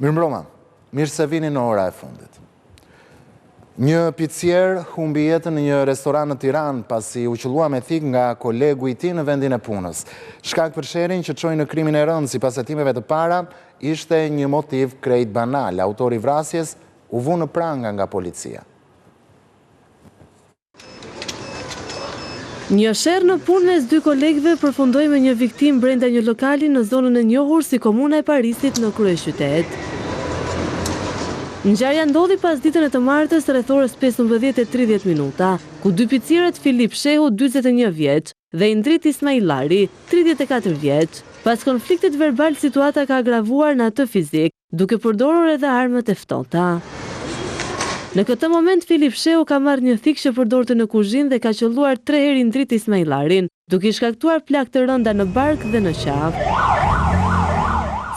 Mirëmbroma, mirë se vini në ora e fundit. Një picier humbi jetën në një restoran në Tiranë pasi u qellua me thik nga kolegu i tij në vendin e punës. Shkak për sherrin që çoi në krimin e rënd sipas hetimeve të para ishte një motiv krejt banal. Autori i vrasjes u vu në pranga nga policia. Një sherr në punë mes dy kolegëve përfundoi me një viktim brenda një lokali në zonën e njohur si Komuna e Parisit në kryeqytet. Ngjarja ndodhi pas ditën e të martës rreth orës 15:30, ku dy picierët Filip Shehu, 41 vjeç, dhe Indrit Ismailari, 34 vjeç. Pas konfliktit verbal, situata ka agravuar në atë fizik, duke përdorur edhe armët e ftohta. Në këtë moment, Filip Shehu ka marrë një thik që përdorte në kuzhinë dhe ka qelluar 3 herë Indrit Ismailarin, duke i shkaktuar plagë të rënda në bark dhe në qafë.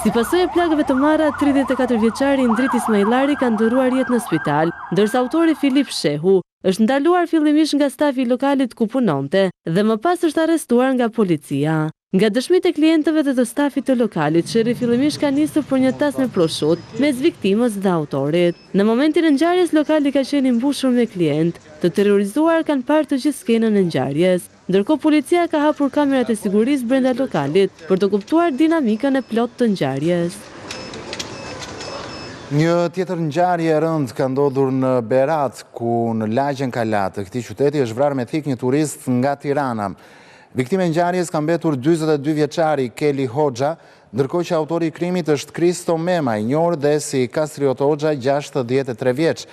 Si pasojë e plagëve të marra, 34 vjeçari Indrit Ismailari ka ndëruar jetë në spital, ndërsa autori Filip Shehu është ndaluar fillimisht nga stafi i lokalit ku punonte dhe më pas është arrestuar nga policia. Nga dëshmitë e klientëve dhe të stafit të lokalit, sherri fillimisht ka nisur për një tas me proshut mes viktimës dhe autorit. Në momentin e ngjarjes, lokali ka qenë i mbushur me klientë. Të terrorizuar kanë parë të gjithë skenën e ngjarjes. Ndërkohë policia ka hapur kamerat e sigurisë brenda lokalit për të kuptuar dinamikën e plotë të ngjarjes. Një tjetër ngjarje e rëndë ka ndodhur në Berat, ku në lagjen Kalat të këtij qyteti është vrarë me thik një turist nga Tirana. Viktime e ngjarjes ka mbetur 42 vjeçari Keli Hoxha, ndërkohë që autori i krimit është Kristo Mema, i njohur dhe si Kastriot Hoxha, 63 vjeç.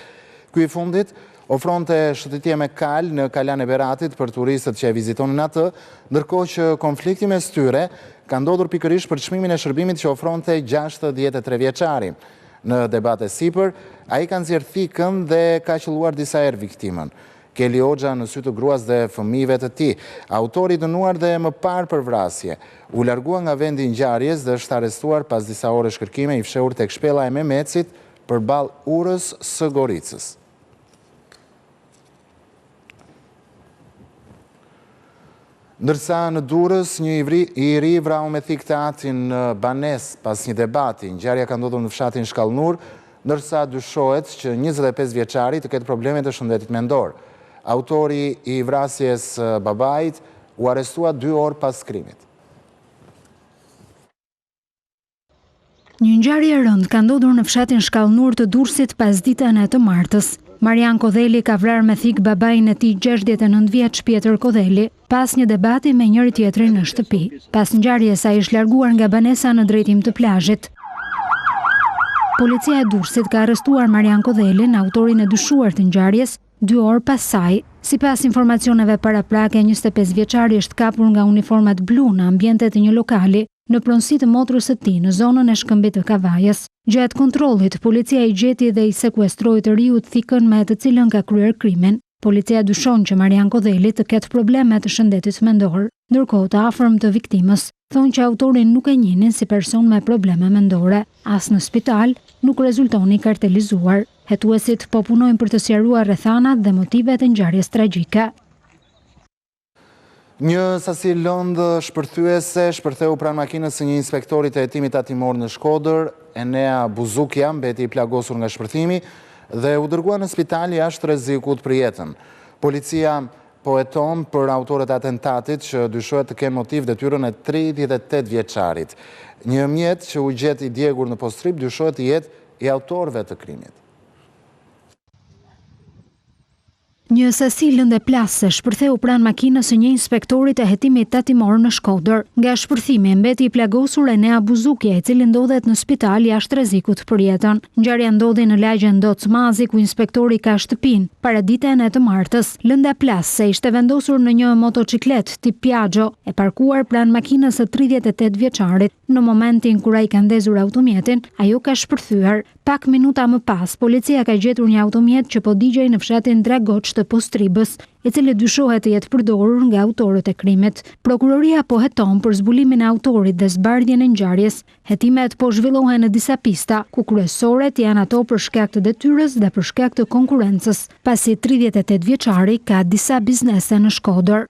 Ky i fundit ofronte shëtitje me kal në Kalan e Beratit për turistët që e vizitonin atë, ndërkohë që konflikti mes tyre ka ndodhur pikërisht për çmimin e shërbimit që ofronte 63 vjeçari. Në debate sipër, ai ka nxjerrë thikën dhe ka qelluar disa herë viktimën. Keli Hoxha në sy të gruas dhe fëmijëve të tij. Autori i dënuar dhe më parë për vrasje u largua nga vendi i ngjarjes dhe është arrestuar pas disa orësh kërkime i fshehur tek shpella e Mehmetësit përballë urës së Goricës. Ndërsa në Durrës, një i ri vrau me thik të atin në banesë pas një debati. Ngjarja ka ndodhur në fshatin Shkallnur, ndërsa dyshohet që 25 vjeçari të ketë probleme të shëndetit mendor. Autori i vrasjes babait u arrestua 2 orë pas krimit. Një ngjarje e rëndë ka ndodhur në fshatin Shkallnur të Durrësit pas ditën e të martës. Marian Kodheli ka vrarë me thik babain e tij 69 vjeç Pjetër Kodheli pas një debati me njëri tjetrin në shtëpi. Pas ngjarjes ai është larguar nga banesa në drejtim të plazhit. Policia e Durrësit ka arrestuar Marian Kodhelin, autorin e dyshuar të ngjarjes, 2 orë pas saj. Sipas informacioneve paraprake, 25 vjeçari është kapur nga uniformat blu në ambientet e një lokali në pronësi të motrës së tij në zonën e Shkëmbit të Kavajës. Gjatë kontrollit, policia i gjeti dhe i sekuestroi të riut thikën me të cilën ka kryer krimin. Policia dyshon që Marian Kodheli të ketë probleme të shëndetit mendor, ndërkohë të afërm të viktimës thonë që autorin nuk e njihnin si person me probleme mendore. As në spital nuk rezultoni kartelizuar. Hetuesit po punojnë për të sqaruar rrethanat dhe motivet e ngjarjes tragjike. Një sasi lëndë shpërthyese shpërtheu pranë makinës së një inspektori të hetimit tatimor në Shkodër. Enea Buzukja mbeti i plagosur nga shpërthimi dhe u dërgua në spital jashtë rrezikut për jetën. Policia po heton për autorët e atentatit që dyshohet të kenë motiv detyrën e 38 vjeçarit. Një mjet që u gjet i djegur në postrip dyshohet të jetë i autorëve të krimit. Një sasi lëndë plase shpërtheu pranë makinës së një inspektori të hetimit tatimor në Shkodër. Nga shpërthimi mbeti i plagosur Enea Buzukja, i cili ndodhet në spital jashtë rrezikut për jetën. Ngjarja ndodhi në lagjen Docmazi, ku inspektori ka shtëpinë. Para ditën e të martës, lënda plase ishte vendosur në një motociklet tip Piaggio, e parkuar pranë makinës së 38 vjeçarit. Në momentin kur ai ka ndezur automjetin, ajo ka shpërthyer. Pak minuta më pas, policia ka gjetur një automjet që po digjej në fshatin Dragoç të Postribës, i cili dyshohet të jetë përdorur nga autorët e krimit. Prokuroria po heton për zbulimin e autorit dhe zbardhjen e ngjarjes. Hetimet po zhvillohen në disa pista, ku kryesoret janë ato për shkak të detyrës dhe për shkak të konkurrencës, pasi 38 vjeçari ka disa biznese në Shkodër.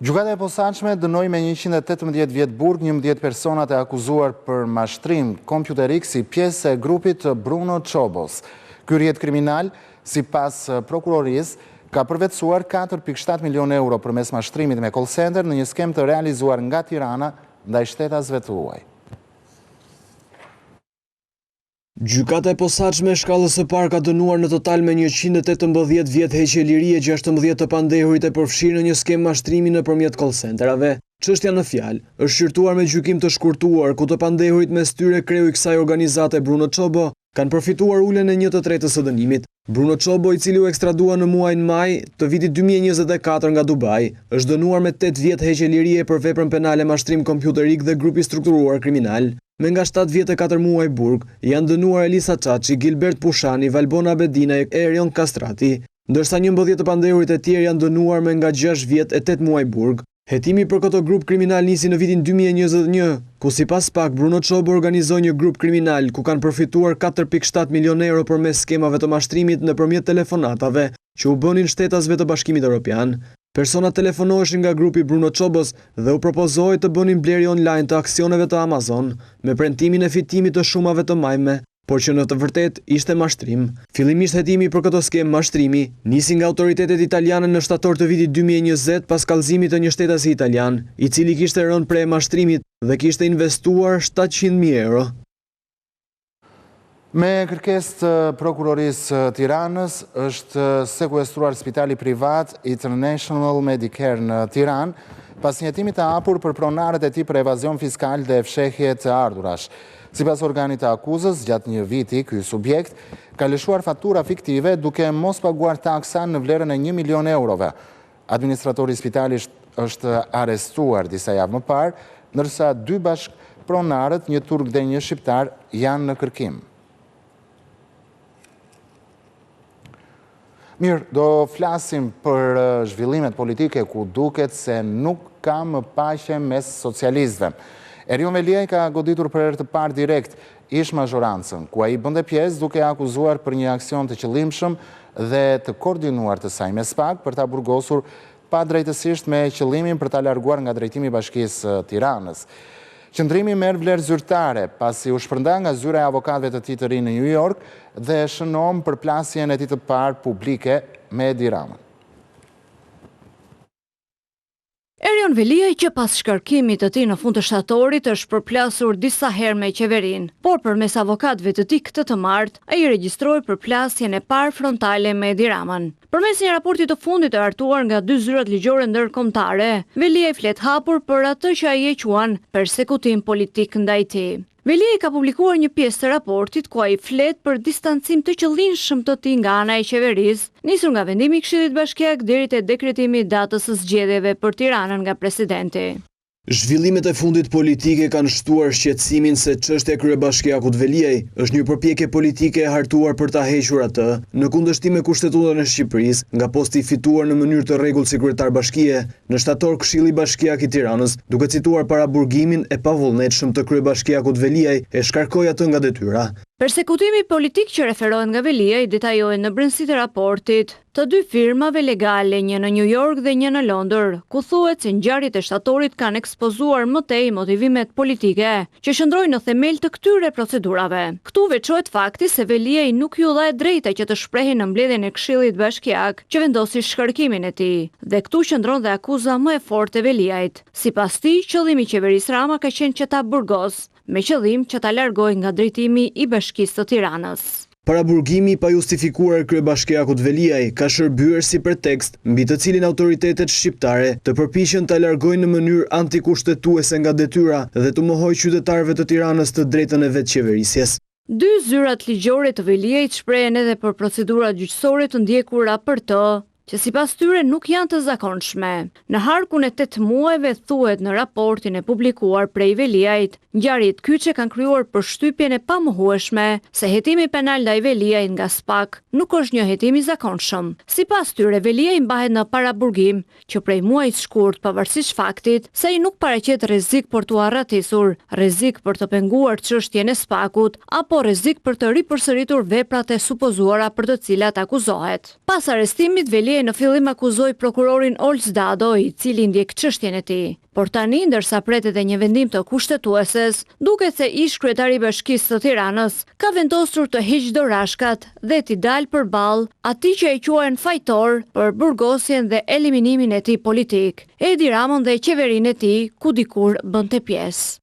Gjykata e posaçme dënoi me 118 vjet burg 11 personat e akuzuar për mashtrim kompjuterik si pjesë e grupit Bruno Çobos. Ky rrjet kriminal, sipas prokurorisë, ka përvetësuar 4,7 milion euro përmes mashtrimit me call center në një skem të realizuar nga Tirana ndaj shtetasve të huaj. Gjykata e posaçme e shkallës së parë ka dënuar në total me 118 vjet heqje lirie 16 të pandehurit e përfshirë në një skem mashtrimi nëpërmjet call centerave. Çështja në fjalë është shqyrtuar me gjykim të shkurtuar, ku të pandehurit mes tyre kreu i kësaj organizate Bruno Çobo kanë përfituar ulën e 1/3 së dënimit. Bruno Çobo, i cili u ekstradua në muajin maj të vitit 2024 nga Dubai, është dënuar me 8 vjet heqje lirie për veprën penale mashtrim kompjuterik dhe grupi strukturuar kriminal. Me nga 7 vjet e 4 muaj burg, janë dënuar Elisa Çaçi, Gilbert Pushani, Valbona Bedina e Erion Kastrati, ndërsa 11 të pandehurit e tjerë janë dënuar me nga 6 vjet e 8 muaj burg. Hetimi për këto grup kriminal nisi në vitin 2021, ku sipas pak Bruno Çobo organizoi një grup kriminal ku kanë përfituar 4,7 milion euro përmes skemave të mashtrimit nëpërmjet telefonatave që u bënin shtetasve të Bashkimit Evropian. Personat telefonoheshin nga grupi Bruno Çobos dhe u propozohej të bënin blerje online të aksioneve të Amazon me premtimin e fitimit të shumave të majme, por që në të vërtet ishte mashtrim. Fillimisht hetimi për këtë skem mashtrimi nisi nga autoritetet italiane në shtator të vitit 2020 pas kallëzimit të një shtetasi italian, i cili kishte rënë prej mashtrimit dhe kishte investuar 700.000 euro. Me kërkesë të prokurorisë Tiranës është sekuestruar spitali privat International Medicare në Tiranë pas një hetimi të hapur për pronarët e tij për evazion fiskal dhe fshehje të ardhurash. Sipas organit të akuzës, gjatë një viti, ky subjekt ka lëshuar faktura fiktive duke mos paguar taksa në vlerën e 1 milion eurove. Administratori i spitalit është arrestuar disa javë më parë, ndërsa 2 bashkëpronarët, një turk dhe një shqiptar, janë në kërkim. Mirë, do flasim për zhvillimet politike ku duket se nuk ka më paqe mes socialistëve. Erion Veliaj ka goditur për herë të parë direkt ish mazhorancën, ku ai bënte pjesë duke akuzuar për një aksion të qëllimshëm dhe të koordinuar të saj me SPAK për ta burgosur pa drejtësisht me qëllimin për ta larguar nga drejtimi i Bashkisë Tiranës. Qëndrimi merr vlerë zyrtare pasi u shpërnda nga zyra e avokatëve të tij të rinj në New York dhe shënon për plasjen e tij të parë publike me Edi Ramën. Erion Veliaj, që pas shkarkimit të tij në fund të shtatorit është përplasur disa herë me qeverinë, por përmes avokatëve të tij këtë të martë, ai regjistroi përplasjen e parë frontale me Edi Ramën. Përmes një raporti të fundit të hartuar nga 2 zyrat ligjore ndërkombëtare, Veliaj flet hapur për atë që ai e quan persekutim politik ndaj tij. Veliaj ka publikuar një pjesë të raportit ku ai flet për distancim të qëllimshëm të tij nga ana e qeverisë, nisur nga vendimi i Këshillit Bashkiak deri te dekretimi i datës së zgjedhjeve për Tiranën nga presidenti. Zhvillimet e fundit politike kanë shtuar shqetësimin se çështja e kryebashkiakut Veliaj është një përpjekje politike e hartuar për ta hequr atë, në kundërshtim me Kushtetutën e Shqipërisë, nga posti i fituar në mënyrë të rregullt si kryetar bashkie. Në shtator Këshilli Bashkiak i Tiranës, duke cituar paraburgimin e pavullnetshëm të kryebashkiakut Veliaj, e shkarkoi atë nga detyra. Persekutimi politik që referohet nga Veliaj detajohet në brendësitë e raportit të 2 firmave legale, një në New York dhe një në Londër, ku thuhet se ngjarjet e shtatorit kanë ekspozuar më tej motivimet politike që shndrojnë në themel të këtyre procedurave. Këtu veçohet fakti se Veliaj nuk ju dha e drejta që të shprehej në mbledhjen e Këshillit Bashkiak që vendosi shkarkimin e tij. Dhe këtu qëndron dhe akuza më e fortë e Veliajt. Sipas tij, qëllimi i qeverisë Rama ka qenë që ta burgos, me qëllim që ta largojë nga drejtimi i Bashkisë të Tiranës. Paraburgimi pa justifikuar e kryebashkiakut Veliaj ka shërbyer si pretekst mbi të cilin autoritetet shqiptare të përpiqen ta largojnë në mënyrë antikushtetuese nga detyra dhe të mohojë qytetarëve të Tiranës të drejtën e vetqeverisjes. 2 zyrat ligjore të Veliajt shprehen edhe për procedurat gjyqësore të ndjekura për të, që sipas tyre nuk janë të zakonshme. Në harkun e 8 muajve thuhet në raportin e publikuar prej Veliajt, ngjarjet kyçe kanë krijuar përshtypjen e pamohueshme se hetimi penal ndaj Veliajt nga SPAK nuk është një hetim i zakonshëm. Sipas tyre, Veliaj mbahet në paraburgim që prej muajit shkurt, pavarësisht faktit se ai nuk paraqet rrezik për t'u arratisur, rrezik për të penguar çështjen e SPAK-ut apo rrezik për të ripërsëritur veprat e supozuara për të cilat akuzohet. Pas arrestimit, Veliaj Veliaj në fillim akuzoi prokurorin Olc Dado, I cili ndjek çështjen e tij. Por tani, ndërsa pretet e një vendim të kushtetueses, duket se ish kryetari I Bashkisë së Tiranës ka vendosur të hiqë dorashkat dhe t'i dalë përballë atij që e quajnë fajtor për burgosjen dhe eliminimin e tij politik, Edi Ramën dhe qeverinë e tij, ku dikur bënte pjesë.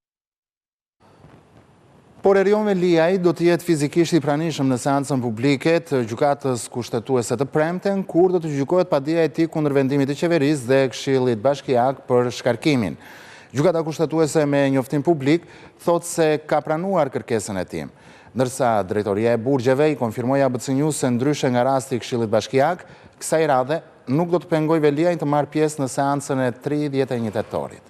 Por Erion Veliaj do të jetë fizikisht I pranishëm në seancën publike të gjykatës kushtetuese të premten, kur do të gjykohet padija e tij kundër vendimit të qeverisë dhe Këshillit Bashkiak për shkarkimin. Gjykata kushtetuese me njoftim publik thotë se ka pranuar kërkesën e tij, ndërsa drejtoria e burgjeve I konfirmoi ABC News se ndryshe nga rasti I Këshillit Bashkiak, kësaj radhe nuk do të pengoj Veliajin të marrë pjesë në seancën e 31 tetorit.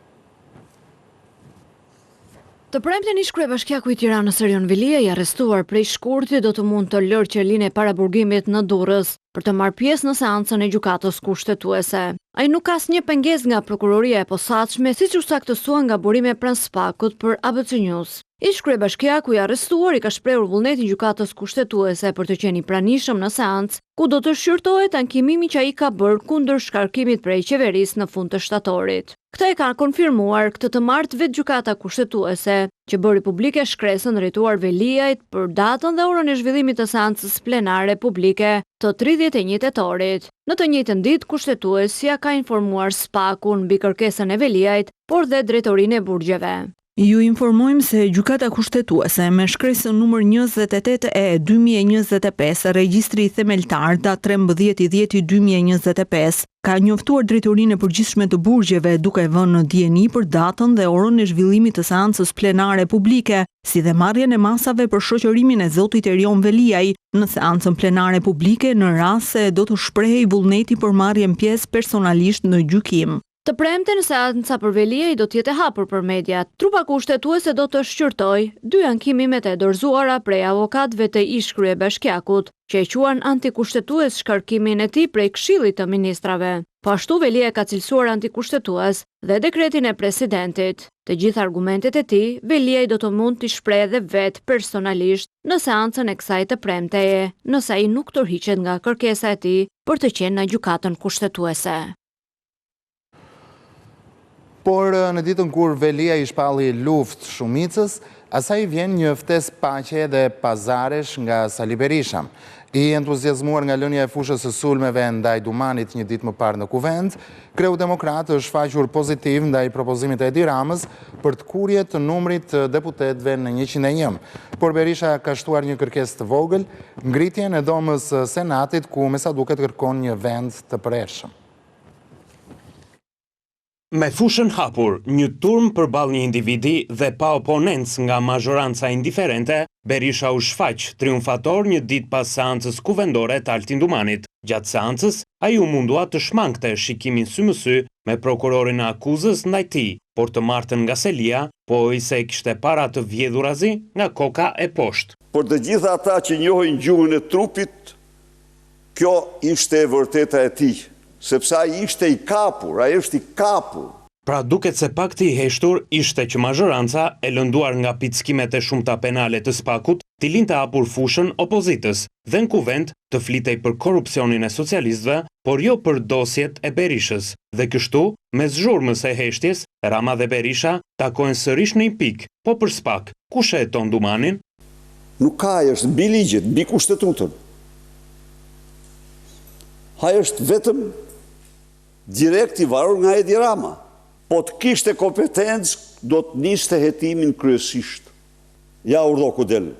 Të premten ish kryebashkiaku I Tiranës Erion Veliaj I arrestuar prej shkurtit do të mund të lërë qelinë e paraburgimit në Durrës për të marrë pjesë në seancën e gjykatës kushtetuese. Ai nuk ka asnjë pengesë nga prokuroria e posaçme, siç u saktësua nga burime pranë SPAK-ut për ABC News. Ish kryebashkiaku I arrestuar I ka shprehur vullnetin gjykatës kushtetuese për të qenë I pranishëm në seancë, ku do të shqyrtohet ankimimi që ai ka bërë kundër shkarkimit prej qeverisë në fund të shtatorit. Këtë e ka konfirmuar këtë të martë vetë gjykata kushtetuese, që bëri publike shkresën drejtuar Veliajt për datën dhe orën e zhvillimit të seancës plenare publike të 31 tetorit. Në të njëjtën ditë, kushtetuesja ka informuar SPAK-un mbi kërkesën e Veliajt, por dhe drejtorinë e burgjeve. Ju informojmë se gjykata kushtetuese me shkresën numër 28 e 2025, regjistri themeltar datë 13/10/2025, ka njoftuar drejtorinë e përgjithshme të burgjeve duke vënë në dieni për datën dhe orën e zhvillimit të seancës plenare publike, si dhe marrjen e masave për shoqërimin e zotit Erion Veliaj në seancën plenare publike në rast se do të shprehej vullneti për marrjen pjesë personalisht në gjykim. Të premten seanca për Veliaj do të jetë e hapur për mediat. Trupa kushtetuese do të shqyrtojë 2 ankimimet e dorëzuara prej avokatëve të ish kryebashkiakut, që e quan antikushtetues shkarkimin e tij prej Këshillit të Ministrave. Po ashtu Veliaj ka cilësuar antikushtetues dhe dekretin e presidentit. Të gjithë argumentet e tij, Veliaj do të mund t'i shprehë dhe vetë personalisht në seancën e kësaj të premteje, nëse ai nuk tërhiqet nga kërkesa e tij për të qenë në gjykatën kushtetuese. Por në ditën kur Veliaj I shpalli luftë shumicës, asaj vjen një ftesë paqe dhe pazaresh nga Sali Berisha. I entuziazmuar nga lënia e fushës së sulmeve ndaj Dumanit një ditë më parë në Kuvend, Kreu Demokrat është shfaqur pozitiv ndaj propozimit e Edi Ramës për të kurje të numrit të deputetëve në 101. Por Berisha ka shtuar një kërkesë të vogël, ngritjen e dhomës Senatit, ku me sa duket kërkon një vend të përhershëm. Me fushën hapur, një turm përballë një individi dhe pa oponencë nga mazhoranca indiferente, Berisha u shfaq triumfator një ditë pas seancës kuvendore të Altin Dumanit. Gjatë seancës, ai u mundua të shmangte shikimin sy më sy me prokurorin e akuzës ndaj tij, por të martën nga selia, po I se kishte para të vjedhurazi nga koka e poshtë. Por të gjitha ata që njohin gjuhën e trupit, kjo ishte e vërteta e tij. Sepse ai ishte I kapur, ai është I kapur. Pra duket se pakti I heshtur ishte që mazhoranca, e lënduar nga pickimet e shumta penale të SPAK-ut, t'i linte hapur fushën opozitës dhe në Kuvend të flitej për korrupsionin e socialistëve, por jo për dosjet e Berishës. Dhe kështu, mes zhurmës e heshtjes, Rama dhe Berisha takohen sërish në një pikë, po për SPAK, kush e heton Dumanin? Nuk ka, është mbi ligjet, mbi kushtetutën. Ai është vetëm direkt I varur nga Edi Rama. Po të kishte kompetencë, do të niste hetimin kryesisht. Ja urdhë ku del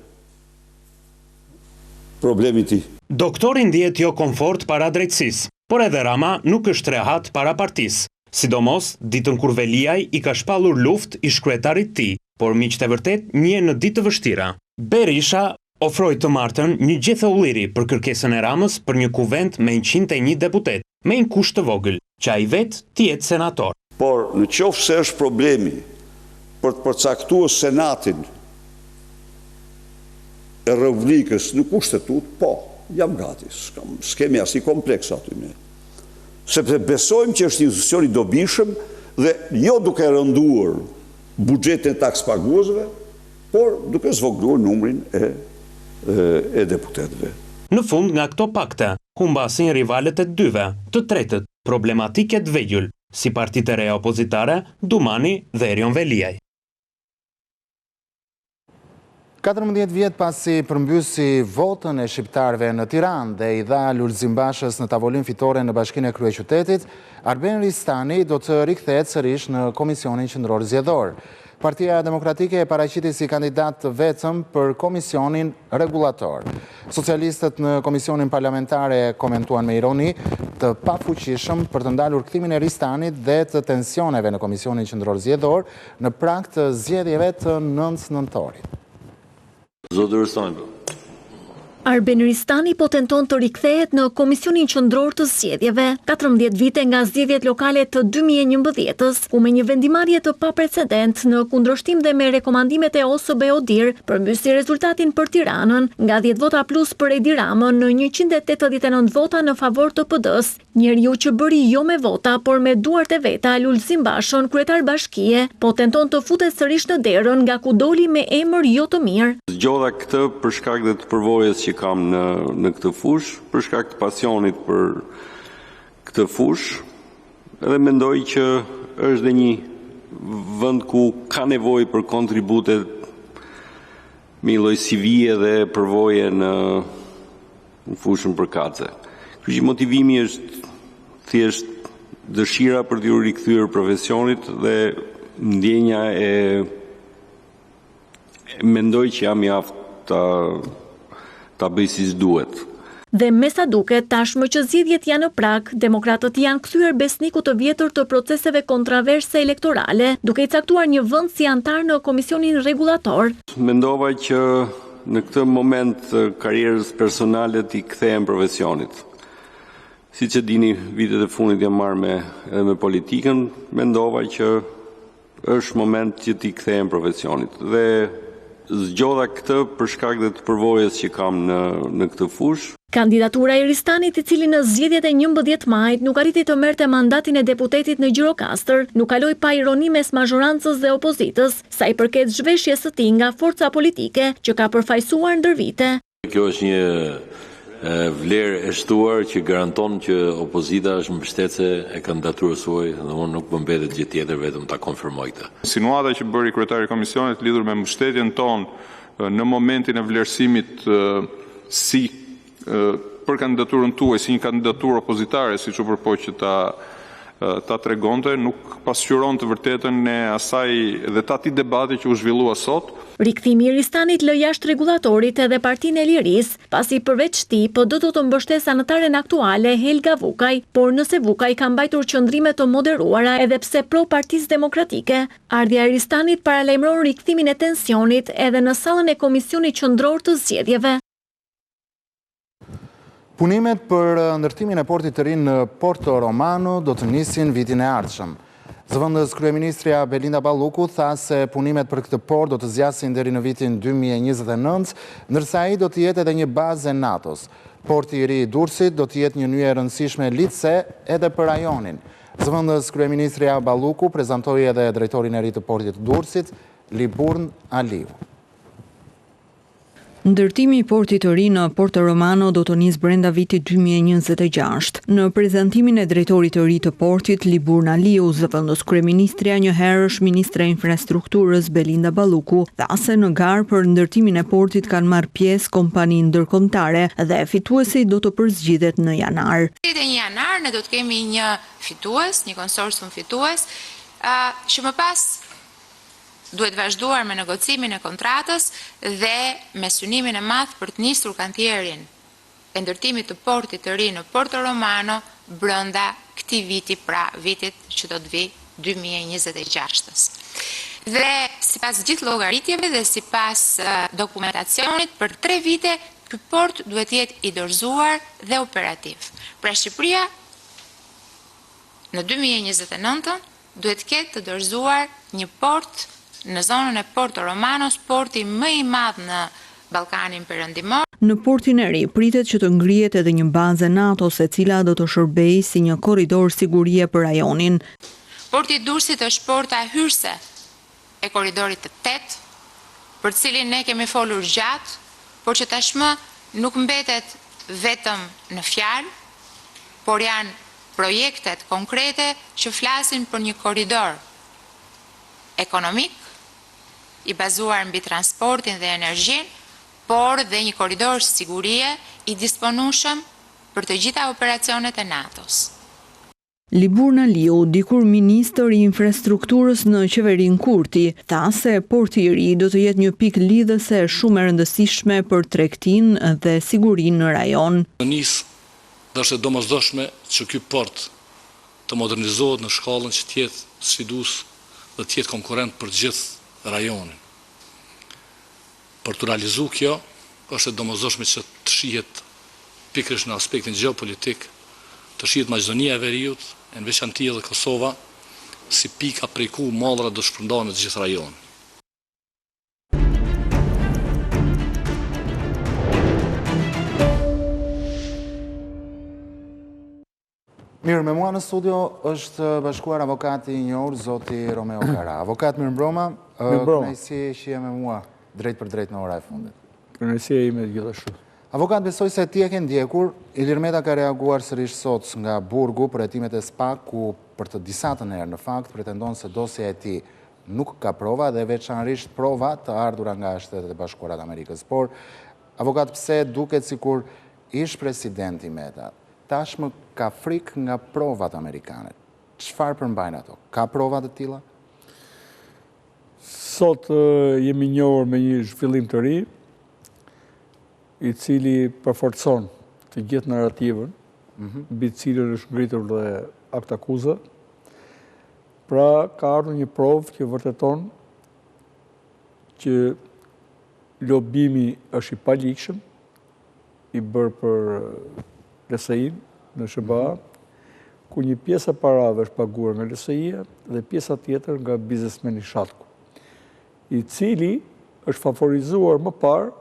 problemi I tij. Doktori ndihet jo komfort para drejtësisë, por edhe Rama nuk është rehat para partisë. Sidomos, ditën kur Veliaj I ka shpallur luftë ish kryetarit tij, por miqtë e vërtet njihen në ditë të vështira. Berisha ofroi të martën një gjethe ulliri për kërkesën e Ramës për një kuvend me 101 deputet, me një kusht të vogël, që ai vetë të jetë senator. Por në qoftë se është problemi për të përcaktuar senatin e Republikës në kushtetut, po, jam gati, s'kemi asnjë kompleks aty ne. Sepse besojmë që është një institucion I dobishëm dhe jo duke rënduar buxhetin e takspaguesve, por duke zvogëluar numrin e deputetëve. Në fund nga këto pakte, humbasin rivalet e dyve, të tretët, problematike të vegjull, si partitë e reja opozitare, Dumani dhe Erion Veliaj. 14 vjet pasi përmbysi votën e shqiptarëve në Tiranë dhe i dha Lulzim Bashës në tavolinë fitore në Bashkinë e Kryeqytetit, Arben Ristani do të rikthehet sërish në Komisionin Qendror Zgjedhor. Partia Demokratike e paraqiti si kandidat vetëm për Komisionin Rregullator. Socialistët në Komisionin Parlamentare komentuan me ironi të pafuqishëm për të ndalur kthimin e Ristanit dhe të tensioneve në Komisionin Qendror Zgjedhor në prag të zgjedhjeve të 9 nëntorit. Arben Ristani po tenton të rikthehet në Komisionin Qendror të Zgjedhjeve, 14 vite nga zgjedhjet lokale të 2011-s, ku me një vendimarrje të paprecedent në kundërshtim dhe me rekomandimet e OSBE-ODIR, përmbysi rezultatin për Tiranën nga 10 vota plus për Edi Ramën në 189 vota në favor të PD-s, njeriu që bëri jo me vota, por me duart e veta Lulzim Bashën, kryetar bashkie, po tenton të futet sërish në derën nga ku doli me emër jo të mirë. Zgjodha këtë për shkak dhe të përvojës që kam në këtë fush, për shkak të pasionit për këtë fush, edhe mendoj që është dhe një vend ku ka nevojë për kontribute me lloj CV-je dhe përvoje në fushën përkatëse. Ky motivimi është thjesht dëshira për t'u rikthyer profesionit dhe ndjenja e mendoj që jam i aftë ta bëj si duhet. Dhe me sa duket, tashmë që zgjedhjet janë në prag, demokratët janë kthyer besniku të vjetër të proceseve kontraverse elektorale, duke i caktuar një vend si antar në Komisionin Rregullator. Mendova që në këtë moment karrierës personale t'i kthehem profesionit. Siç e dini, vitet e fundit jam marrë edhe me politikën, mendova që është moment që t'i kthehem profesionit. Dhe zgjodha këtë për shkak dhe të përvojës që kam në këtë fush. Kandidatura e Ristanit, i cili në zgjedhjet e 11 majit nuk arriti të merrte mandatin e deputetit në Gjirokastër, nuk kaloi pa ironi mes mazhorancës dhe opozitës, sa i përket zhveshjes së tij nga forca politike që ka përfaqësuar ndër vite. Kjo është një vlerë e shtuar që garanton që opozita është mbështetëse e kandidaturës suaj, domthonë nuk më mbetet gjë tjetër vetëm ta konfirmoj këtë. Insinuata që bëri kryetari i komisionit lidhur me mbështetjen tonë në momentin e vlerësimit si për kandidaturën tuaj, si një kandidaturë opozitare, siç u përpoq që ta tregonte, nuk pasqyron të vërtetën e asaj dhe të atij debati që u zhvillua sot. Rikthimi i Ristanit lë jashtë rregullatorit edhe Partinë e Lirisë, pasi përveç tij PD do të mbështesë anëtaren aktuale Helga Vukaj, por nëse Vukaj ka mbajtur qëndrime të moderuara edhe pse pro Partisë Demokratike, ardhja e Ristanit paralajmëron rikthimin e tensionit edhe në sallën e Komisionit Qendror të Zgjedhjeve. Punimet për ndërtimin e portit të ri në Porto Romano do të nisin vitin e ardhshëm. Zëvendës kryeministrja Belinda Balluku tha se punimet për këtë port do të zgjasin deri në vitin 2029, ndërsa ai do të jetë edhe një bazë e NATO-s. Porti i ri i Durrësit do të jetë një nyje e rëndësishme lidhse edhe për rajonin. Zëvendës kryeministrja Balluku prezantoi edhe drejtorin e ri të portit të Durrësit, Liburn Aliu. Ndërtimi i portit të ri në Porto Romano do të nisë brenda vitit 2026. Në prezantimin e drejtorit të ri të portit, Liburn Aliu, zëvendës kryeministrja njëherë është ministra e infrastrukturës Belinda Balluku, tha se në garë për ndërtimin e portit kanë marrë pjesë kompani ndërkombëtare dhe fituesi do të përzgjidhet në janar. Në janar ne do të kemi një fitues, një konsorcium fitues, që më pas duhet vazhduar me negocimin e kontratës dhe me synimin e madh për të nisur kantierin e ndërtimit të portit të ri në Porto Romano brenda këtij viti, pra vitit që do të vi 2026-s. Dhe sipas gjithë llogaritjeve dhe sipas dokumentacionit, për 3 vite ky port duhet të jetë i dorëzuar dhe operativ. Pra Shqipëria në 2029 duhet të ketë të dorëzuar një port në zonën e Porto Romanos, porti më i madh në Ballkanin Perëndimor. Në portin e ri pritet që të ngrihet edhe një bazë NATO, e cila do të shërbejë si një korridor sigurie për rajonin. Porti i Durrësit është porta hyrëse e korridorit të 8, për cilin ne kemi folur gjatë, por që tashmë nuk mbetet vetëm në fjalë, por janë projektet konkrete që flasin për një korridor ekonomik i bazuar mbi transportin dhe energjinë, por dhe një korridor sigurie i disponueshëm për të gjitha operacionet e NATO-s. Liburna Liu, dikur ministër i infrastrukturës në qeverin Kurti, tha se porti i ri do të jetë një pikë lidhëse shumë e rëndësishme për tregtinë dhe sigurinë në rajon. Në Nis, është e domosdoshme që ky port të modernizohet në shkallën që të jetë sfidues dhe të jetë konkurrent për gjithë rajonin. Për të realizuar kjo, është e domosdoshme që të shihet pikërisht në aspektin gjeopolitik, të shihet Maqedonia e Veriut, në veçanti edhe Kosova, si pika prej ku mallra do shpërndahen në të gjithë rajonin. Mirë, me mua në studio është bashkuar avokati i njohur, zoti Romeo Kara. Avokat, mirëmbroma, kënaqësi që je me mua drejt për drejt në ora e fundit. Kënaqësia ime gjithashtu. Avokat, besoj se ti e ke ndjekur, Ilir Meta ka reaguar sërish sot nga Burgu për hetimet e SPAK, ku për të disatën herë në fakt pretendon se dosja e tij nuk ka prova dhe veçanërisht prova të ardhura nga Shtetet e Bashkuara të Amerikës. Por, avokat, pse duket sikur ish presidenti Meta tashmë ka frikë nga provat amerikane? Çfarë përmbajnë ato? Ka prova të tilla? Sot jemi njohur me një zhvillim të ri, i cili përforcon të gjithë narrativën, mbi të cilën është ngritur dhe akt akuze. Pra, ka ardhur një provë që vërteton që lobimi është i palikshëm, i bërë për LSI-n në SBA, ku një pjesë e parave është paguar nga LSI-a dhe pjesa tjetër nga biznesmeni Shatku, i cili është favorizuar më parë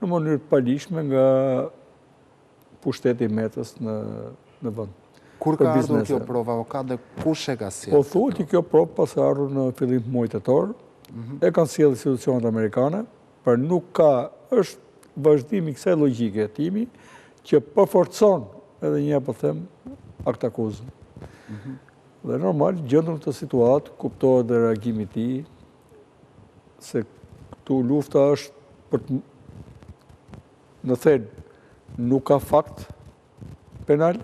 në mënyrë të palishme nga pushteti i Metës në vend. Kur ka ardhur kjo provë, avokat, dhe kush e ka sjellë? Po thuhet që kjo provë pas ka ardhur në fillim të muajit tetor, e kanë sjellë institucionet amerikane, por nuk ka, është vazhdim i kësaj logjike timi që përforcon edhe një apo them akt akuzën. Dhe normal gjendur në këtë situatë kuptohet dhe reagimi i tij se këtu lufta është për të në thënë nuk ka fakt penal,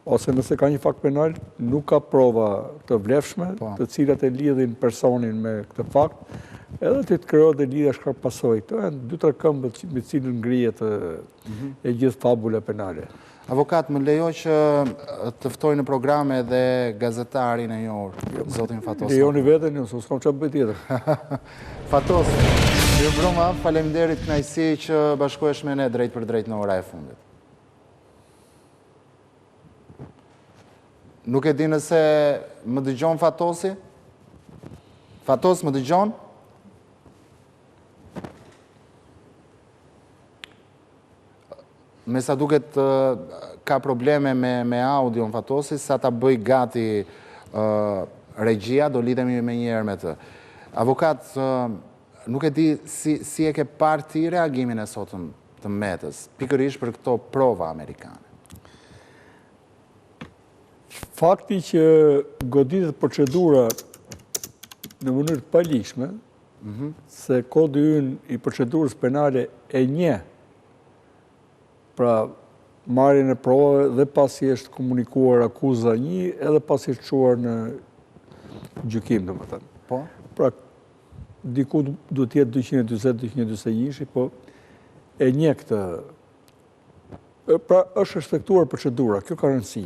ose nëse ka një fakt penal, nuk ka prova të vlefshme, të cilat e lidhin personin me këtë fakt, edhe të krijohet dhe lidhja shkakpasojë. Këto janë 2-3 këmbët me cilën ngrihet e gjithë fabula penale. Avokat, më lejo që të ftoj në programe dhe gazetarin e njohur, zotin Fatos. Lejoni veten, unë s'kam çfarë bëj tjetër. Fatos, mirëmbroma, faleminderit, kënaqësi që bashkohesh me ne drejt për drejt në ora e fundit. Nuk e di nëse më dëgjon Fatosi? Fatos, më dëgjon? Me sa duket ka probleme me audio në Fatosi, sa ta bëj gati regjia, do lidhemi me njerë me të. Avokat, nuk e di si e ke parë ti reagimin e sotëm të Metës, pikërisht për këto prova amerikane. Fakti që goditet procedura në mënyrë të palishme, se kodi ynë i procedurës penale e një, pra marrjen e provave dhe pasi është komunikuar akuza një, edhe pasi është çuar në gjykim, domethënë. Po. Pra diku duhet të jetë 240-241, po e një këtë. Pra është respektuar procedura, kjo ka rëndësi.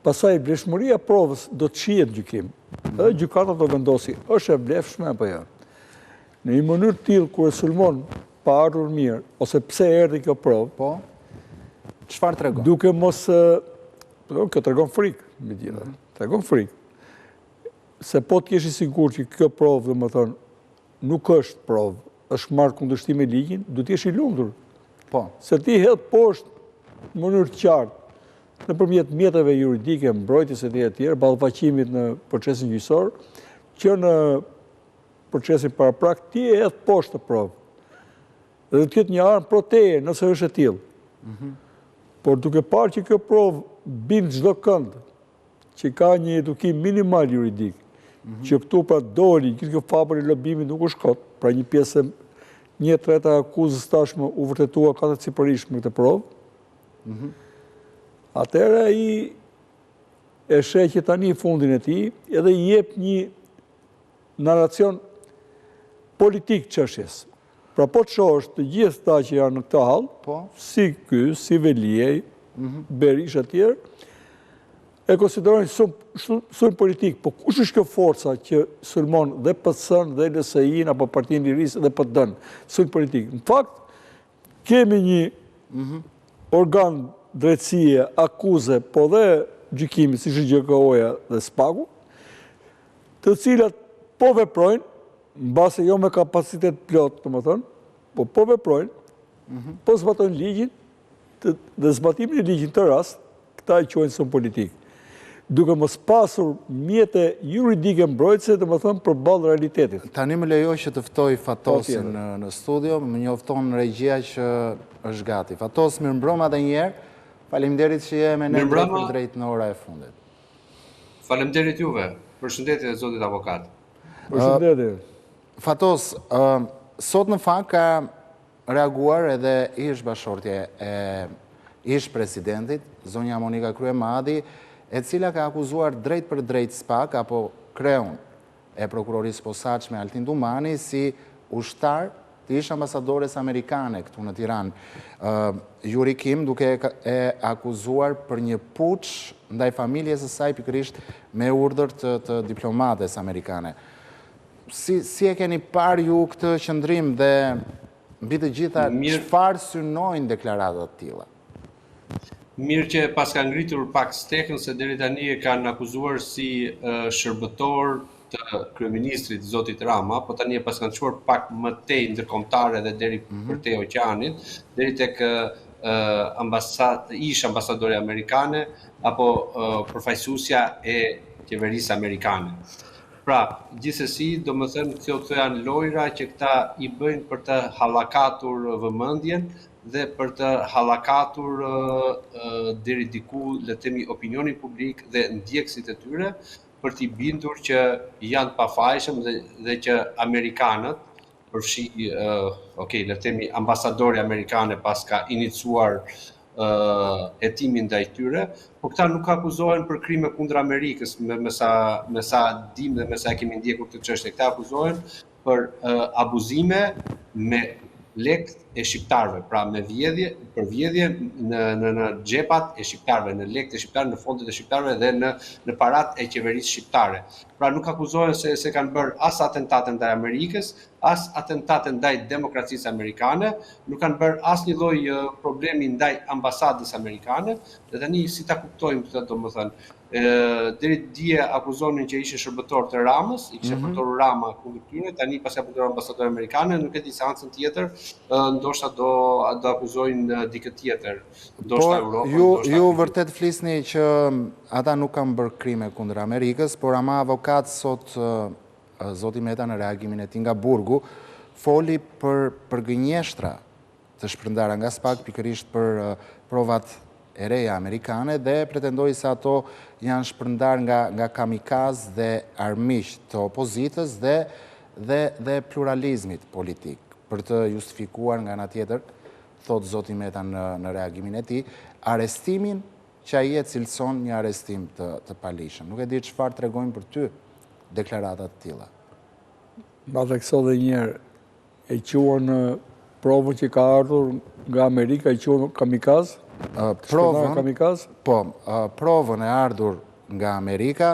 Pastaj vlefshmëria provës do të shihet në gjykim. Edhe gjykata do vendosi, është e vlefshme apo jo. Në një mënyrë të tillë kur e sulmon pa ardhur mirë, ose pse erdhi kjo provë, po, çfarë tregon? Duke mos, kjo tregon frikë, mbi gjitha. Tregon frikë. Se po të jesh i sigurt që kjo provë, domethënë, nuk është provë, është marrë kundërshtim me ligjin, duhet të jesh i lumtur. Po. Se ti hedh poshtë në mënyrë të qartë, nëpërmjet mjeteve juridike, mbrojtjes e tjerë, ballafaqimit në procesin gjyqësor, që në procesin paraprak ti e hedh poshtë të provë. Dhe do të ketë një armë pro teje, nëse është e tillë. Por duke parë që kjo provë bind çdo kënd që ka një edukim minimal juridik, që këtu pra doli, gjithë kjo fabër i lobimit nuk u shkot, pra një pjesë 1/3 e akuzës tashmë u vërtetua katërcipërisht me këtë provë, atëherë ai e sheh që tani fundin e tij edhe i jep një narracion politik çështjes. Pra po të shohësh të gjithë ta që janë në këtë hall, si ky, si Veliaj, Berisha e tjerë, e konsiderojnë sulm politik, po kush është kjo forca që sulmon dhe PS-n dhe LSI-n apo Partinë e Lirisë dhe PD-n, sulm politik. Në fakt, kemi një organ drejtësie, akuze, po dhe gjykimi, si është GKO-ja dhe SPAK-u, të cilat po veprojnë, në base jo me kapacitet plot, të më thënë, po veprojnë, po zbatojnë ligjin, dhe zbatimin e ligjin të rast, këta i quajnë sulm politik. Duke mos pasur mjete juridike mbrojtëse, të më thëmë, përballë realitetit. Tani më lejoj që të ftoj Fatosin në studio, më njofton regjia që është gati. Fatos, mirëmbrëma dhe njerë, faleminderit që je me ne drejt në ora e fundit. Faleminderit juve, përshëndetje zotit avokat. Përshëndetje. Fatos, sot në fakt ka reaguar edhe ish bashortje e ish presidentit, zonja Monika Kryemadi, e cila ka akuzuar drejt për drejt SPAK apo kreun e prokurorisë posaçme Altin Dumani si ushtar të ish ambasadores amerikane këtu në Tiranë. Yuri Kim duke e akuzuar për një puç ndaj familjes së saj pikërisht me urdhër të diplomates amerikane. Si e keni parë ju këtë qëndrim dhe mbi të gjitha çfarë synojnë deklaratat të tilla? Mirë që pas ka ngritur pak stekën se deri tani e kanë akuzuar si shërbëtor të kryeministrit zotit Rama, po tani e pas kanë çuar pak më tej ndërkombëtare dhe deri për te oqeanit, deri tek ish ambasadore amerikane apo përfaqësuesja e qeverisë amerikane. Pra, gjithsesi, domethënë këto janë lojra që këta i bëjnë për të hallakatur vëmendjen dhe për të hallakatur deri diku, le të themi, opinionin publik dhe ndjekësit e tyre për t'i bindur që janë të pafajshëm dhe që amerikanët, përfshi, le të themi, ambasadori amerikane pas ka iniciuar hetimin ndaj tyre, po këta nuk akuzohen për krime kundër Amerikës, me sa dim dhe me sa kemi ndjekur këtë çështje. Këta akuzohen për abuzime me lekt e shqiptarëve, pra me për vjedhje në xhepat e shqiptarëve, në lekt e shqiptarëve, në fondet e shqiptarëve dhe në parat e qeverisë shqiptare. Pra nuk akuzohen se kanë bërë as atentate ndaj Amerikës, as atentate ndaj demokracisë amerikane, nuk kanë bërë as një lloj problemi ndaj ambasadës amerikane, dhe tani si ta kuptojmë këtë, domethënë, deri dje akuzonin që ishin shërbëtor të Ramës, i kishte përdoru Rama kundër tyre, tani pas ka përdoruar ambasadore amerikane, nuk e di seancën tjetër, ndoshta do akuzojnë dikë tjetër, ndoshta Europën. Ju vërtet flisni që ata nuk kanë bërë krime kundër Amerikës, por ama avokat sot zoti Meta në reagimin e tij nga Burgu foli për gënjeshtra të shpërndara nga SPAK pikërisht për provat e reja amerikane dhe pretendoi se ato janë shpërndar nga kamikaz dhe armiq të opozitës dhe pluralizmit politik. Për të justifikuar nga ana tjetër, thot zoti Meta në reagimin e tij, arrestimin që ai e cilëson një arrestim të palishëm. Nuk e di çfarë tregojnë për ty deklaratat të tilla. Ma thekso dhe njerë, e quan provën që ka ardhur nga Amerika, e quan kamikaz? Provën e ardhur nga Amerika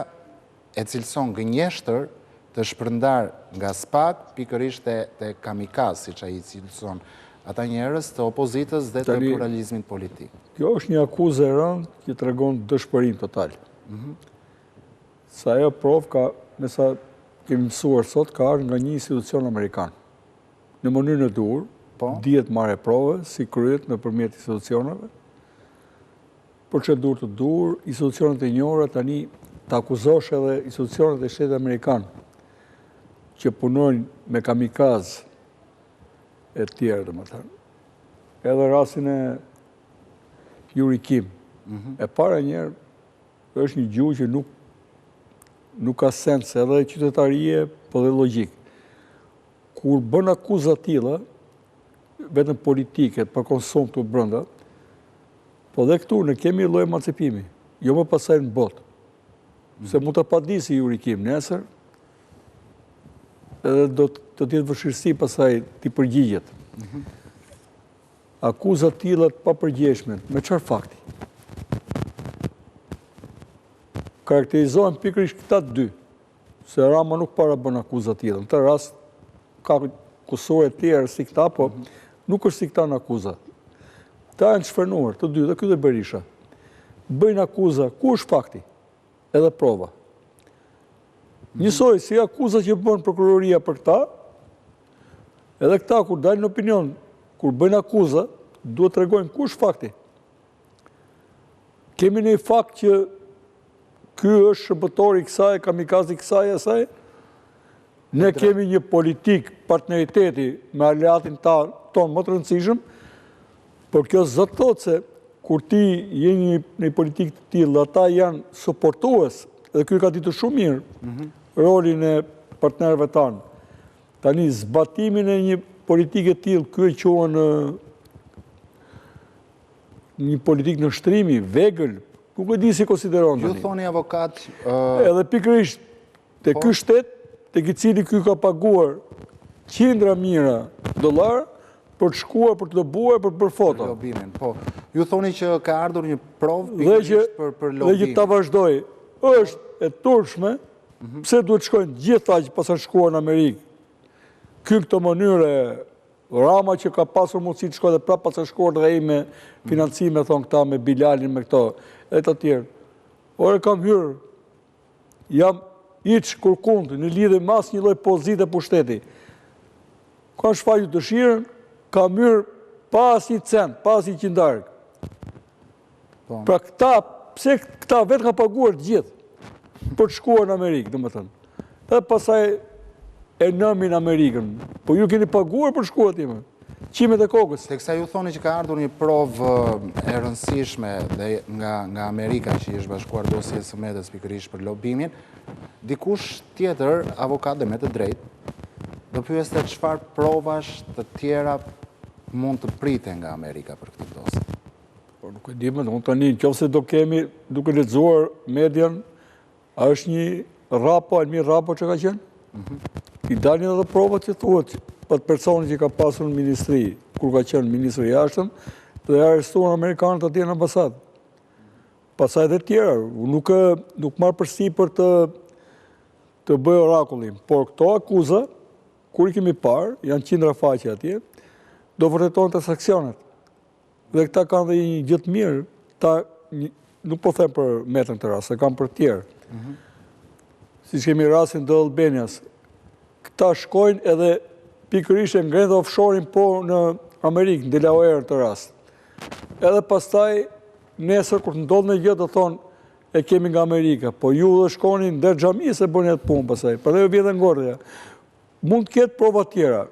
e cilëson gënjeshtër të shpërndar nga SPAK pikërisht te kamikaz, siç ai cilëson ata njerëz të opozitës dhe të pluralizmit politik. Kjo është një akuzë e rëndë që tregon dëshpërim total. Sa ajo provë ka, me sa kemi mësuar sot, ka ardhur nga një institucion amerikan. Në mënyrën e duhur, dihet marrë provë si kryhet nëpërmjet institucioneve. Procedurë të duhur, institucionet e njohura tani të akuzosh edhe institucionet e shtetit amerikan që punojnë me kamikaz e tjerë, domethënë. Edhe rastin e Jurikim. E para njerë, është një gjuhë që nuk ka sens edhe qytetarie, po dhe logjik. Kur bën akuza tilla, vetëm politike, për konsum të brenda, po dhe këtu ne kemi lloj emancipimi, jo më pasaj në botë. Se mund të padisi jurikim nesër, edhe do të tjetë vështirësi pasaj t'i përgjigjet. Akuzat tilla të papërgjeshme, me çfarë fakti? Karakterizohen pikërisht këta dy, se Rama nuk para bën akuzat tilla. Në të rast, ka kusore tjerë si këta, po nuk është si këta në akuzat. Ta janë shfrenuar, të dy, dhe ky dhe Berisha. Bëjnë akuza, ku është fakti? Edhe prova. Njësoj, si akuza që bën prokuroria për këta, edhe këta, kur dalin në opinion, kur bëjnë akuza, duhet të regojnë ku është fakti. Kemi një fakt që ky është shërbëtori kësaj, kamikazi kësaj, asaj. Ne kemi një politik, partneriteti me aleatin tonë më të rëndësishëm, por kjo zot thotë se kur ti je një politik të tillë, ata janë suportues, dhe ky ka ditur shumë mirë rolin e partnerëve tanë. Tani zbatimin e një politike të tillë, ky e quhen një politikë në shtrimi, vegël, nuk e di si konsideron tani. Ju thoni avokat... Edhe pikërisht te ky shtet, tek i cili ky ka paguar qindra mijëra dollar për të shkuar, për të lobuar, për të bërë foto. Po, ju thoni që ka ardhur një provë pikërisht për lobimin. Dhe që ta vazhdoj, është e turpshme, pse duhet shkojnë gjitha që pas kanë shkuar në Amerikë. Ky këtë mënyre, Rama që ka pasur mundësi të shkojë dhe prapë pas kanë shkuar dhe i me financime, thonë këta, me Bilalin, me këto, e të tjerë. Ore kam hyrë, jam iç kurkund, në lidhje mas një lloj pozite pushteti. Ka shfaqur dëshirën, ka hyrë pas një cent, pas një qindark. Pra këta, pse këta vetë ka paguar të gjithë për të shkuar në Amerikë, domethënë. Edhe pasaj e nëmin Amerikën. Po ju keni paguar për të shkuar atje. Qimet e kokës. Teksa ju thoni që ka ardhur një provë e rëndësishme dhe nga Amerika që i është bashkuar dosjes së Medës pikërisht për lobimin, dikush tjetër, avokat dhe me të drejtë, do pyeste çfarë provash të tjera mund të priten nga Amerika për këtë dosje. Po nuk e di më, unë tani nëse do kemi duke lexuar median, a është një rapo, Almir Rapo që ka qenë? I dalin edhe provat që thuhet për personin që ka pasur në ministri, kur ka qenë ministri i jashtëm, dhe arrestuar amerikanët atje në ambasadë. Pastaj edhe tjera, nuk marr përsipër të bëj orakullin, por këto akuza, kur i kemi parë, janë qindra faqe atje, do vërtetojnë të saksionet. Dhe këta kanë dhe një gjithë mirë, nuk po them për metën të rast, se kanë për tjerë. Si që kemi rastin të Albanias, këta shkojnë edhe pikërisht e ngrenë dhe offshore-in po në Amerikë, në Delaware të rast. Edhe pastaj, nesër, kur të ndodhë në gjë, të thonë, e kemi nga Amerika, po ju dhe shkonin ndër xhami se bën jetë punë pastaj, për dhe ju vjetë ngordhja. Mund të ketë prova tjera.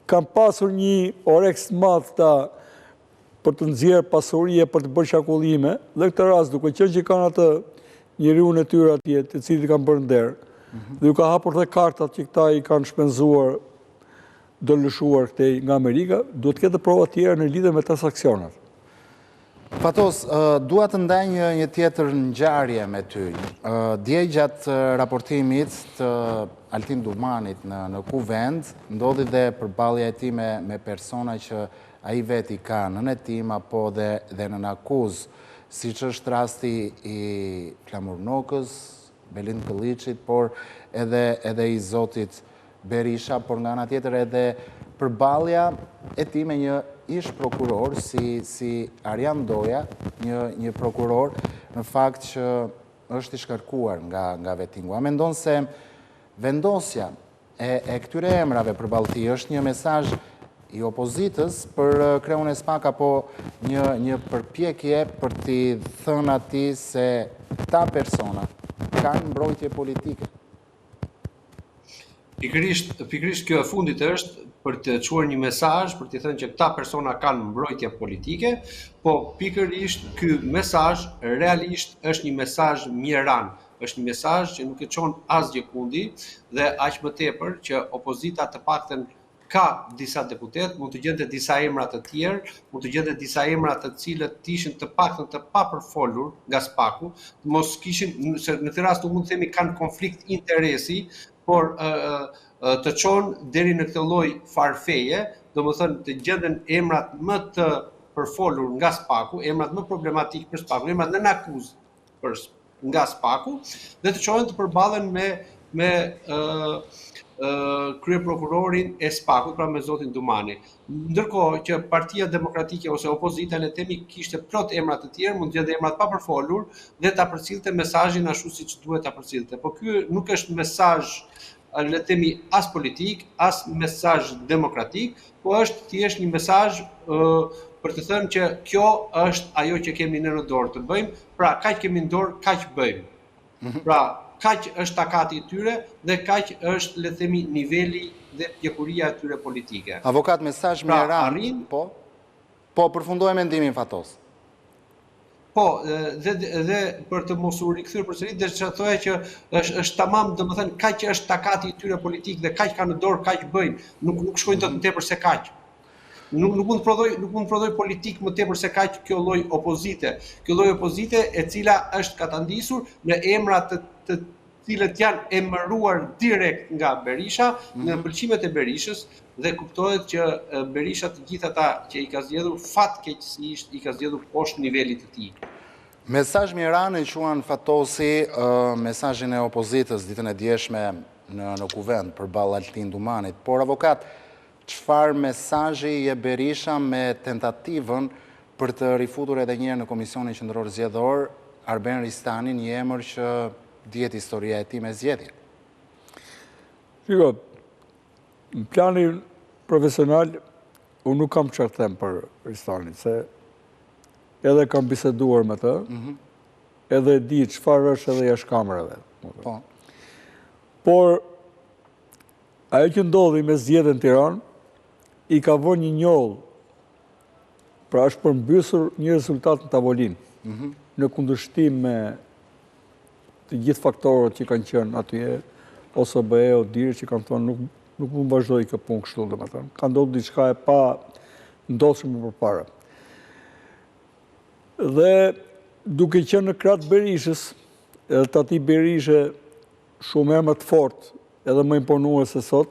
Kam pasur një oreks madh ta për të nxjerrë pasurie, për të bërë qarkullime, dhe këtë rast, duke qenë që kanë atë njeriun e tyre atje, të cilët kanë bërë nder, dhe ju ka hapur dhe kartat që këta i kanë shpenzuar, do lëshuar këtej nga Amerika, duhet të ketë prova tjera në lidhje me transaksionat. Fatos, dua të ndaj një tjetër ngjarje me ty. Dje gjatë raportimit të Altin Dumanit në kuvend, ndodhi dhe përballja e tij me persona që ai veti ka në hetim apo dhe në akuzë, siç është rasti i Flamur Nokës, Belind Këlliçit, por edhe i zotit Berisha, por nga ana tjetër edhe përballja e tij me një ish prokuror si Arjan Doja, një prokuror në fakt që është i shkarkuar nga vetingu. A mendon se vendosja e këtyre emrave përballë tij është një mesazh i opozitës për kreun e SPAK apo një përpjekje për t'i thënë atij se këta persona kanë mbrojtje politike? Pikërisht kjo e fundit është për të çuar një mesazh, për të thënë që këta persona kanë mbrojtje politike, po pikërisht ky mesazh realisht është një mesazh mjeran, është një mesazh që nuk e çon asgjë kundi dhe aq më tepër që opozita të paktën ka disa deputet, mund të gjente disa emra të tjerë, mund të gjente disa emra të cilët ishin të paktën të papërfolur nga SPAK-u, mos kishin, në këtë rast mund të themi kanë konflikt interesi, por të çonë deri në këtë lloj farfeje, domethënë të gjenden emrat më të përfolur nga SPAK-u, emrat më problematik për SPAK-un, emrat në akuzë nga SPAK-u, dhe të çohen të përballen me kryeprokurorin e SPAK-ut, pra me zotin Dumani. Ndërkohë që Partia Demokratike ose opozita le temi kishte plot emra të tjerë, mund të gjende emra të papërfolur dhe ta përcillte mesazhin ashtu siç duhet ta përcillte. Po ky nuk është mesazh le temi as politik, as mesazh demokratik, po është thjesht një mesazh për të thënë që kjo është ajo që kemi ne në dorë të bëjmë, pra kaq kemi në dorë, kaq bëjmë. Pra kaq është takati i tyre dhe kaq është le themi niveli dhe pjekuria e tyre politike. Avokat, mesazh mjeran, po përfundoj mendimin fatos. Po, dhe për të mos u rikthyer përsëri, dhe që thoya që është tamam, domethënë kaq është takati i tyre politik dhe kaq kanë në dorë, kaq bëjnë, nuk shkojnë dot më tepër se kaq. Nuk mund të prodhoj politik më tepër se kaq kjo lloj opozite. Kjo lloj opozite e cila është katandisur në emra të cilët janë emëruar direkt nga Berisha, në pëlqimet e Berishës, dhe kuptohet që Berisha të gjithë ata që i ka zgjedhur fatkeqësisht i ka zgjedhur poshtë nivelit të tij. Mesazh mjeran e quan Fatosi mesazhin e opozitës ditën e djeshme në kuvend përballë Altin Dumanit, por avokat, çfarë mesazhi jep Berisha me tentativën për të rifutur edhe një herë në Komisionin Qendror Zgjedhor Arben Ristani, një emër që dihet historia e tij me zgjedhje? Shiko, në planin profesional, unë nuk kam çfarë them për Ristanin, se edhe kam biseduar me të, edhe di çfarë është edhe jashtë kamerave. Por, ajo që ndodhi me zgjedhjen në Tiranë, i ka vënë një njoll, pra është përmbysur një rezultat në tavolinë, në kundërshtim me të gjithë faktorët që kanë qenë atje, ose OSBE o dirë që kanë thonë nuk mund vazhdoj këtë punë kështu, domethënë. Ka ndodhur diçka e pa ndodhshme përpara. Dhe duke qenë në krah të Berishës, edhe të atij Berishe shumë më të fortë, edhe më imponuese se sot,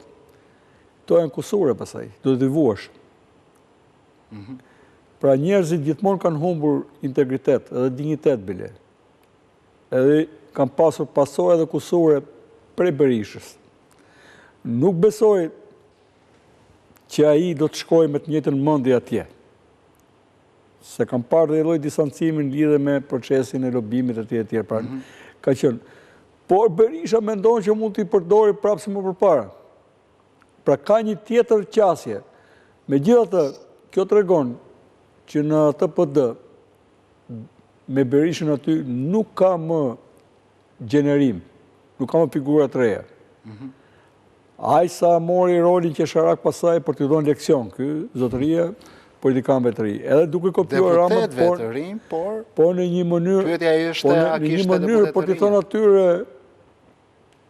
to janë kusure pasaj, do të vuash. Pra njerëzit gjithmonë kanë humbur integritet edhe dignitet bile. Edhe kanë pasur pasojë edhe kusure prej Berishës. Nuk besoj që ai do të shkojë me të njëjtën mendje atje. Se kam parë dhe lloj distancimin lidhe me procesin e lobimit etj. Pra ka qenë. Por Berisha mendon që mund t'i përdori prapë si më përpara. Pra ka një tjetër qasje. Megjithatë, kjo tregon që në TPD me Berishën aty nuk ka më gjenerim, nuk ka më figura të reja. Ai sa mori rolin qesharak pasaj për t'i dhënë leksion, ky zotëria politikanëve të ri. Edhe duke kopjuar Ramën, por në një mënyrë për t'i thënë atyre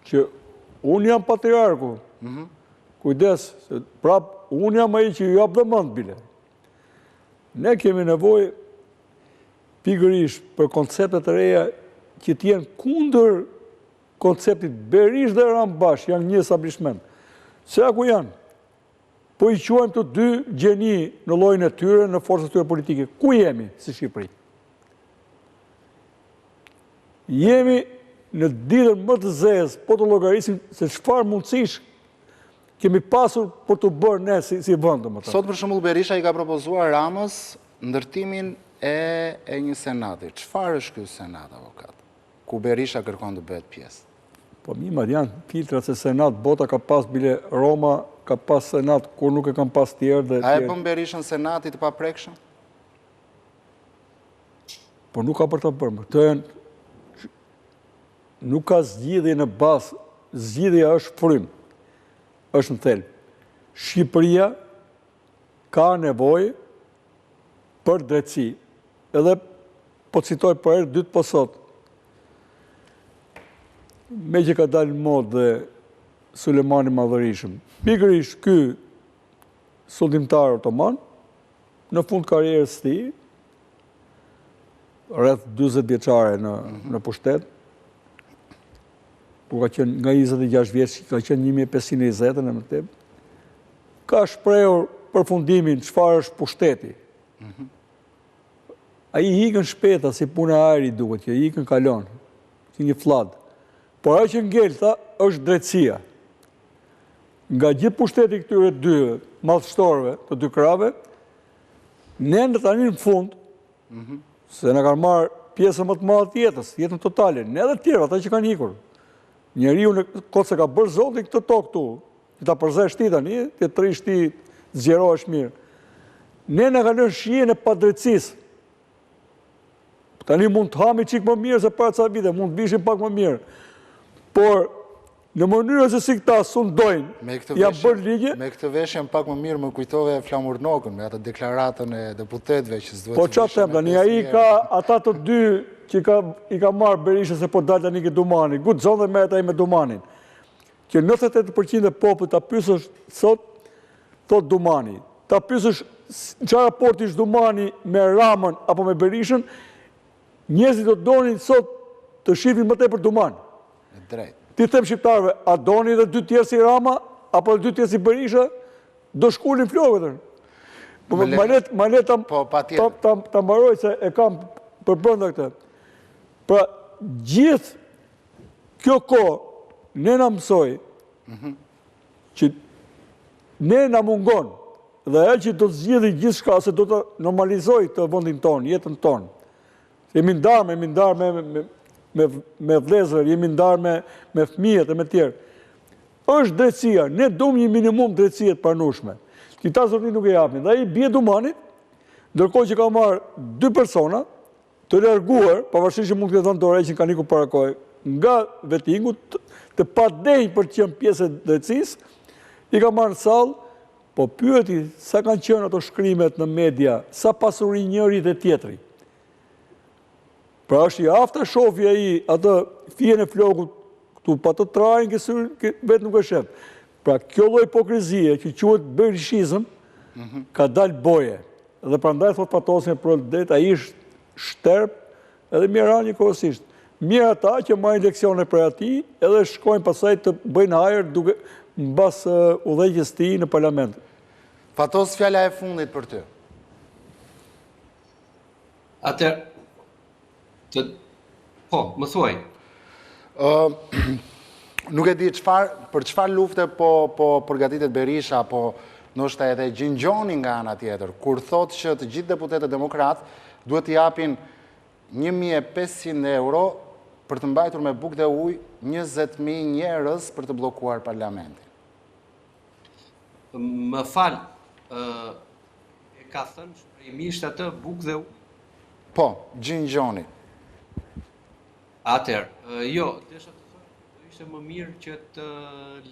që unë jam patriarku. Kujdes, prap unë jam ai që ju jap dhe mend bile. Ne kemi nevojë pikërisht për koncepte të reja që t'jenë kundër konceptit Berish dhe Ram bashkë, janë një establishment. Se ku janë? Po i quajmë të dy gjeni në llojin e tyre, në forcat tyre politike. Ku jemi si Shqipëri? Jemi në ditën më të zezë, po të llogarisim se çfarë mundësish kemi pasur për të bërë ne si vend. Sot për shembull Berisha i ka propozuar Ramës ndërtimin e një senati. Çfarë është ky senat, avokat? Ku Berisha kërkon të bëhet pjesë? Po mimat janë filtrat se senat, bota ka pas bile Roma, ka pas senat kur nuk e kanë pas tjerë. A e bën Berishën senati të paprekshëm? Po nuk ka për të bërë. Nuk ka zgjidhje në bazë, zgjidhja është frym, është në thelb. Shqipëria ka nevojë për drejtësi. Edhe po citoj për herë dytë po sot. Me që ka dalë në modë dhe Sulejmani Madhërishëm. Pikërisht ky sulltimtar otoman, në fund karrierës së tij, rreth 40 vjeçare në pushtet, ku ka qenë nga 26 vjeç, ka qenë 1520 në më tepër, ka shprehur përfundimin çfarë është pushteti. Ai ikën shpeta si puna e ajrit duket që ikën kalon, si një fllad. Por ajo që ngelta është drejtësia. Nga gjithë pushteti këtyre dy madhështorëve, të dy krave, ne në tani në fund, se na kanë marrë pjesën më të madhe të jetës, jetën totale, ne edhe tjerë, ata që kanë ikur. Njeriu në kohë se ka bërë Zoti këtë tokë këtu, që ta përzesh ti tani, ti të rish ti zgjerohesh mirë. Ne na kanë lënë shijen e padrejtësisë. Tani mund të hami çik më mirë se para ca vite, mund të bishim pak më mirë. Por në mënyrën se si këta sundojnë, janë bërë ligje. Me këtë veshje pak më mirë më kujtove Flamurnokën, me atë deklaratën e deputetëve që s'duhet. Po çfarë them tani, ai ka ata të dy që i ka marrë Berisha se po dalë tani ke Dumani, guxon dhe merret ai me Dumanin. Që 98% e popullit ta pyesësh sot thot Dumani. Ta pyesësh çfarë raporti është Dumani me Ramën apo me Berishën, njerëzit do donin sot të shifin më tepër Duman. Drejt. Ti them shqiptarëve, a doni edhe dy tjerë si Rama apo dy tjerë si Berisha, do shkulin flokët. Ta mbaroj se e kam përbrenda këtë. Pra, gjithë kjo kohë ne na mësoi që ne na mungon dhe ajo që do të zgjidhë gjithçka se do të normalizojë të vendin tonë, jetën tonë. Jemi ndarë me vlezër, jemi ndarë me fëmijët e me tjerë. Është drejtësia, ne duam një minimum drejtësie të pranueshme. Këta zotëri nuk e japin. Dhe ai bie Dumanit, ndërkohë që ka marrë dy persona të larguar, pavarësisht që mund të thonë dorë që kanë ikur para kohë, nga vettingu të padej për të qenë pjesë e drejtësisë, i ka marrë në sallë, po pyeti sa kanë qenë ato shkrimet në media, sa pasuri njëri dhe tjetri. Pra është i aftë shofi ai atë fijen e flokut këtu pa të trajnë që vetë nuk e shef. Pra kjo lloj hipokrizie që quhet berishizëm ka dalë boje. Dhe prandaj thot patosin për det, ai është shterp edhe mirani kohësisht. Mirë ata që marrin leksione për atij edhe shkojnë pasaj të bëjnë hajër duke mbas udhëheqjes së tij në parlament. Fatos, fjala e fundit për ty. Po, më thuaj. Nuk e di për çfarë lufte po përgatitet Berisha, apo ndoshta edhe Gjingjoni nga ana tjetër, kur thotë që të gjithë deputetët demokrat duhet t'i japin 1.500 euro për të mbajtur me bukë dhe ujë 20.000 njerëz për të bllokuar parlamentin. Më fal, e ka thënë shprehimisht atë bukë dhe ujë? Po, Gjingjoni. Atëherë, jo, desha të thonë, do ishte më mirë që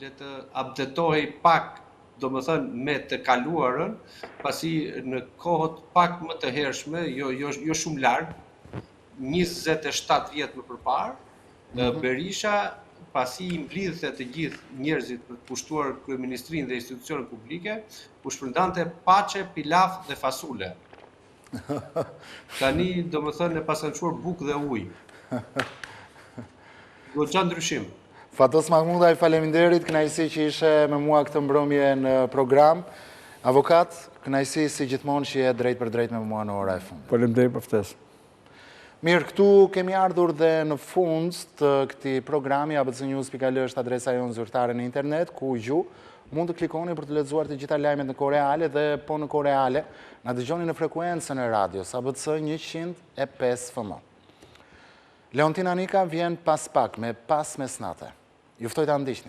le të updatohej pak, do më thënë, me të kaluarën, pasi në kohët pak më të hershme, jo shumë largë, 27 vjetë më përparë, Berisha, pasi i mblidhte të gjithë njerëzit për të pushtuar kryeministrinë dhe institucionet publike, u shpërndante paçe, pilaf dhe fasule. Tani, do më thënë, e pasanquar bukë dhe ujë. Do gjatë ndryshim. Fatos Mahmudaj, faleminderit, kënaqësi që ishe me mua këtë mbrëmje në program. Avokat, kënaqësi si gjithmonë që je drejt për drejt me mua në ora e fundit. Faleminderit për ftesën. Mirë, këtu kemi ardhur dhe në fund të këtij programi. abcnews.al është adresa jonë zyrtare në internet, ku ju mund të klikoni për të lexuar të gjitha lajmet në kohë reale dhe po në kohë reale na dëgjoni në frekuencën e radios ABC 105 FM. Leontina Nika vjen pas pak me pas mesnate. Juftoj të ndiqni.